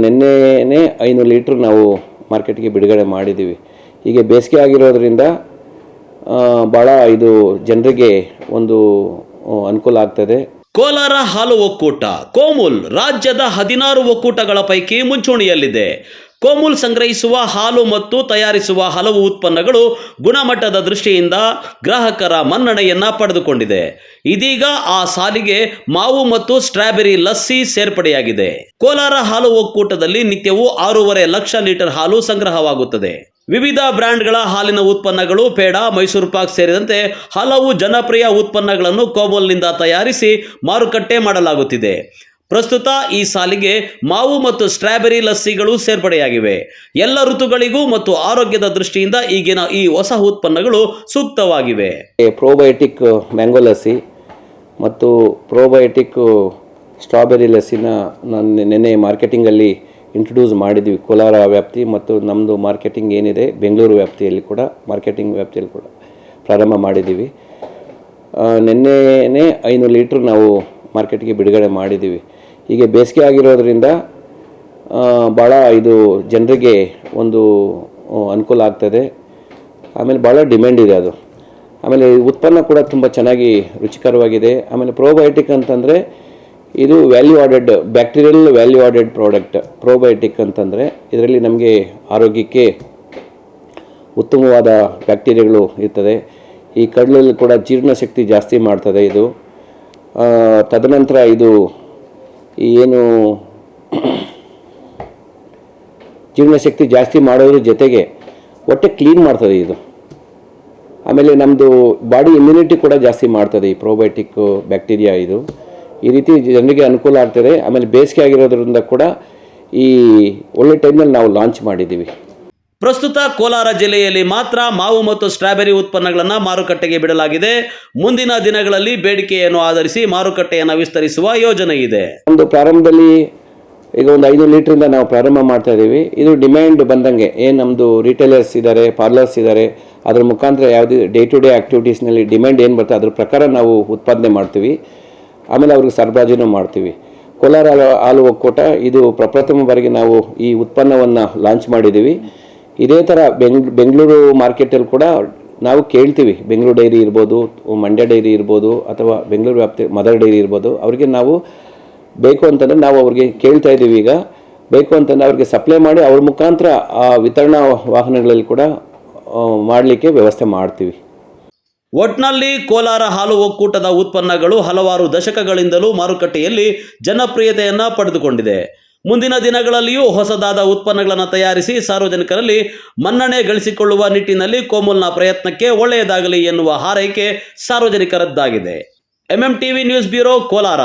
ನಿನ್ನೆನೇ 500 litre ನಾವು ಮಾರ್ಕೆಟ್ಗೆ ಬಿಡುಗಡೆ ಮಾಡಿದ್ದೀವಿ. ಹೀಗೆ ಬೇಸಿಗೆ ಆಗಿರೋದ್ರಿಂದ ಭಾಳ ಇದು ಜನರಿಗೆ ಒಂದು ಅನುಕೂಲ ಆಗ್ತದೆ. ಕೋಲಾರ ಹಾಲು ಒಕ್ಕೂಟ ಕೋಮುಲ್ ರಾಜ್ಯದ 16 ಒಕ್ಕೂಟಗಳ ಪೈಕಿ ಮುಂಚೂಣಿಯಲ್ಲಿದೆ. ಕೋಮುಲ್ ಸಂಗ್ರಹಿಸುವ ಹಾಲು ಮತ್ತು ತಯಾರಿಸುವ ಹಲವು ಉತ್ಪನ್ನಗಳು ಗುಣಮಟ್ಟದ ದೃಷ್ಟಿಯಿಂದ ಗ್ರಾಹಕರ ಮನ್ನಣೆಯನ್ನ ಪಡೆದುಕೊಂಡಿದೆ. ಇದೀಗ ಆ ಸಾಲಿಗೆ ಮಾವು ಮತ್ತು ಸ್ಟ್ರಾಬೆರಿ ಲಸ್ಸಿ ಸೇರ್ಪಡೆಯಾಗಿದೆ. ಕೋಲಾರ ಹಾಲು ಒಕ್ಕೂಟದಲ್ಲಿ ನಿತ್ಯವೂ 6.5 ಲಕ್ಷ ಲೀಟರ್ ಹಾಲು ಸಂಗ್ರಹವಾಗುತ್ತದೆ. ವಿವಿಧ ಬ್ರ್ಯಾಂಡ್ಗಳ ಹಾಲಿನ ಉತ್ಪನ್ನಗಳು, ಪೇಡ, ಮೈಸೂರು ಪಾಕ್ ಸೇರಿದಂತೆ ಹಲವು ಜನಪ್ರಿಯ ಉತ್ಪನ್ನಗಳನ್ನು ಕೋಮುಲ್ನಿಂದ ತಯಾರಿಸಿ ಮಾರುಕಟ್ಟೆ ಮಾಡಲಾಗುತ್ತಿದೆ. ಪ್ರಸ್ತುತ ಈ ಸಾಲಿಗೆ ಮಾವು ಮತ್ತು ಸ್ಟ್ರಾಬೆರಿ ಲಸ್ಸಿಗಳು ಸೇರ್ಪಡೆಯಾಗಿವೆ. ಎಲ್ಲ ಋತುಗಳಿಗೂ ಮತ್ತು ಆರೋಗ್ಯದ ದೃಷ್ಟಿಯಿಂದ ಈಗಿನ ಈ ಹೊಸ ಉತ್ಪನ್ನಗಳು ಸೂಕ್ತವಾಗಿವೆ. ಪ್ರೋಬಯೋಟಿಕ್ ಮ್ಯಾಂಗೋ ಲಸ್ಸಿ ಮತ್ತು ಪ್ರೋಬಯೋಟಿಕ್ ಸ್ಟ್ರಾಬೆರಿ ಲಸ್ಸಿನ ನಿನ್ನೆ ಮಾರ್ಕೆಟಿಂಗಲ್ಲಿ ಇಂಟ್ರೊಡ್ಯೂಸ್ ಮಾಡಿದ್ವಿ. ಕೋಲಾರ ವ್ಯಾಪ್ತಿ ಮತ್ತು ನಮ್ಮದು ಮಾರ್ಕೆಟಿಂಗ್ ಏನಿದೆ ಬೆಂಗಳೂರು ವ್ಯಾಪ್ತಿಯಲ್ಲಿ ಕೂಡ ಮಾರ್ಕೆಟಿಂಗ್ ವ್ಯಾಪ್ತಿಯಲ್ಲಿ ಕೂಡ ಪ್ರಾರಂಭ ಮಾಡಿದ್ದೀವಿ. ನಿನ್ನೆನೇ 500 ಲೀಟ್ರ್ ನಾವು ಮಾರ್ಕೆಟ್ಗೆ ಬಿಡುಗಡೆ ಮಾಡಿದ್ದೀವಿ. ಹೀಗೆ ಬೇಸಿಗೆ ಆಗಿರೋದ್ರಿಂದ ಭಾಳ ಇದು ಜನರಿಗೆ ಒಂದು ಅನುಕೂಲ ಆಗ್ತದೆ. ಆಮೇಲೆ ಭಾಳ ಡಿಮ್ಯಾಂಡ್ ಇದೆ ಅದು. ಆಮೇಲೆ ಉತ್ಪನ್ನ ಕೂಡ ತುಂಬ ಚೆನ್ನಾಗಿ ರುಚಿಕರವಾಗಿದೆ. ಆಮೇಲೆ ಪ್ರೋಬಯೋಟಿಕ್ ಅಂತಂದರೆ ಇದು value added bacterial value added product. Probiotic ಅಂತಂದರೆ ಇದರಲ್ಲಿ ನಮಗೆ ಆರೋಗ್ಯಕ್ಕೆ ಉತ್ತಮವಾದ ಬ್ಯಾಕ್ಟೀರಿಯಾಗಳು ಇರ್ತದೆ. ಈ ಕಡಲಲ್ಲಿ ಕೂಡ ಜೀರ್ಣಶಕ್ತಿ ಜಾಸ್ತಿ ಮಾಡ್ತದೆ ಇದು. ತದನಂತರ ಇದು ಏನು ಜೀರ್ಣಶಕ್ತಿ ಜಾಸ್ತಿ ಮಾಡೋದ್ರ ಜೊತೆಗೆ ಹೊಟ್ಟೆ ಕ್ಲೀನ್ ಮಾಡ್ತದೆ ಇದು. ಆಮೇಲೆ ನಮ್ಮದು ಬಾಡಿ ಇಮ್ಯುನಿಟಿ ಕೂಡ ಜಾಸ್ತಿ ಮಾಡ್ತದೆ ಈ ಪ್ರೋಬಯೋಟಿಕ್ ಬ್ಯಾಕ್ಟೀರಿಯಾ ಇದು. ಈ ರೀತಿ ಜನರಿಗೆ ಅನುಕೂಲ ಆಗ್ತದೆ. ಆಮೇಲೆ ಬೇಸಿಗೆ ಆಗಿರೋದ್ರಿಂದ ಕೂಡ ಈ ಒಳ್ಳೆ ಟೈಮ್ನಲ್ಲಿ ನಾವು ಲಾಂಚ್ ಮಾಡಿದ್ದೀವಿ. ಪ್ರಸ್ತುತ ಕೋಲಾರ ಜಿಲ್ಲೆಯಲ್ಲಿ ಮಾತ್ರ ಮಾವು ಮತ್ತು ಸ್ಟ್ರಾಬೆರಿ ಉತ್ಪನ್ನಗಳನ್ನು ಮಾರುಕಟ್ಟೆಗೆ ಬಿಡಲಾಗಿದೆ. ಮುಂದಿನ ದಿನಗಳಲ್ಲಿ ಬೇಡಿಕೆಯನ್ನು ಆಧರಿಸಿ ಮಾರುಕಟ್ಟೆಯನ್ನು ವಿಸ್ತರಿಸುವ ಯೋಜನೆ ಇದೆ. ಒಂದು ಪ್ರಾರಂಭದಲ್ಲಿ ಈಗ ಒಂದು 500 ಲೀಟ್ರಿಂದ ನಾವು ಪ್ರಾರಂಭ ಮಾಡ್ತಾ ಇದ್ದೀವಿ. ಇದು ಡಿಮ್ಯಾಂಡ್ ಬಂದಂಗೆ ಏನು ನಮ್ಮದು ರಿಟೇಲರ್ಸ್ ಇದ್ದಾರೆ, ಪಾರ್ಲರ್ಸ್ ಇದ್ದಾರೆ, ಅದರ ಮುಖಾಂತರ ಯಾವುದೇ ಡೇ ಟು ಡೇ ಆ್ಯಕ್ಟಿವಿಟೀಸ್ನಲ್ಲಿ ಡಿಮ್ಯಾಂಡ್ ಏನು ಬರ್ತದೆ ಅದ್ರ ಪ್ರಕಾರ ನಾವು ಉತ್ಪಾದನೆ ಮಾಡ್ತೀವಿ. ಆಮೇಲೆ ಅವ್ರಿಗೆ ಸರಬರಾಜು ಮಾಡ್ತೀವಿ. ಕೋಲಾರ ಹಾಲು ಒಕ್ಕೂಟ ಇದು ಪ್ರಪ್ರಥಮ ಬಾರಿಗೆ ನಾವು ಈ ಉತ್ಪನ್ನವನ್ನು ಲಾಂಚ್ ಮಾಡಿದ್ದೀವಿ. ಇದೇ ಥರ ಬೆಂಗಳೂರು ಮಾರ್ಕೆಟಲ್ಲಿ ಕೂಡ ನಾವು ಕೇಳ್ತೀವಿ. ಬೆಂಗಳೂರು ಡೈರಿ ಇರ್ಬೋದು, ಮಂಡ್ಯ ಡೈರಿ ಇರ್ಬೋದು, ಅಥವಾ ಬೆಂಗಳೂರು ವ್ಯಾಪ್ತಿ ಮದರ್ ಡೈರಿ ಇರ್ಬೋದು. ಅವರಿಗೆ ನಾವು ಬೇಕು ಅಂತಂದರೆ ನಾವು ಅವ್ರಿಗೆ ಕೇಳ್ತಾ ಇದ್ದೀವಿ. ಈಗ ಬೇಕು ಅಂತಂದರೆ ಅವ್ರಿಗೆ ಸಪ್ಲೈ ಮಾಡಿ ಅವ್ರ ಮುಖಾಂತರ ಆ ವಿತರಣಾ ವಾಹನಗಳಲ್ಲಿ ಕೂಡ ಮಾಡಲಿಕ್ಕೆ ವ್ಯವಸ್ಥೆ ಮಾಡ್ತೀವಿ. ಒಟ್ನಲ್ಲಿ ಕೋಲಾರ ಹಾಲು ಒಕ್ಕೂಟದ ಉತ್ಪನ್ನಗಳು ಹಲವಾರು ದಶಕಗಳಿಂದಲೂ ಮಾರುಕಟ್ಟೆಯಲ್ಲಿ ಜನಪ್ರಿಯತೆಯನ್ನು ಪಡೆದುಕೊಂಡಿದೆ. ಮುಂದಿನ ದಿನಗಳಲ್ಲಿಯೂ ಹೊಸದಾದ ಉತ್ಪನ್ನಗಳನ್ನು ತಯಾರಿಸಿ ಸಾರ್ವಜನಿಕರಲ್ಲಿ ಮನ್ನಣೆ ಗಳಿಸಿಕೊಳ್ಳುವ ನಿಟ್ಟಿನಲ್ಲಿ ಕೋಮುಲ್ನ ಪ್ರಯತ್ನಕ್ಕೆ ಒಳ್ಳೆಯದಾಗಲಿ ಎನ್ನುವ ಹಾರೈಕೆ ಸಾರ್ವಜನಿಕರದ್ದಾಗಿದೆ. MMTV news bureau Kolar.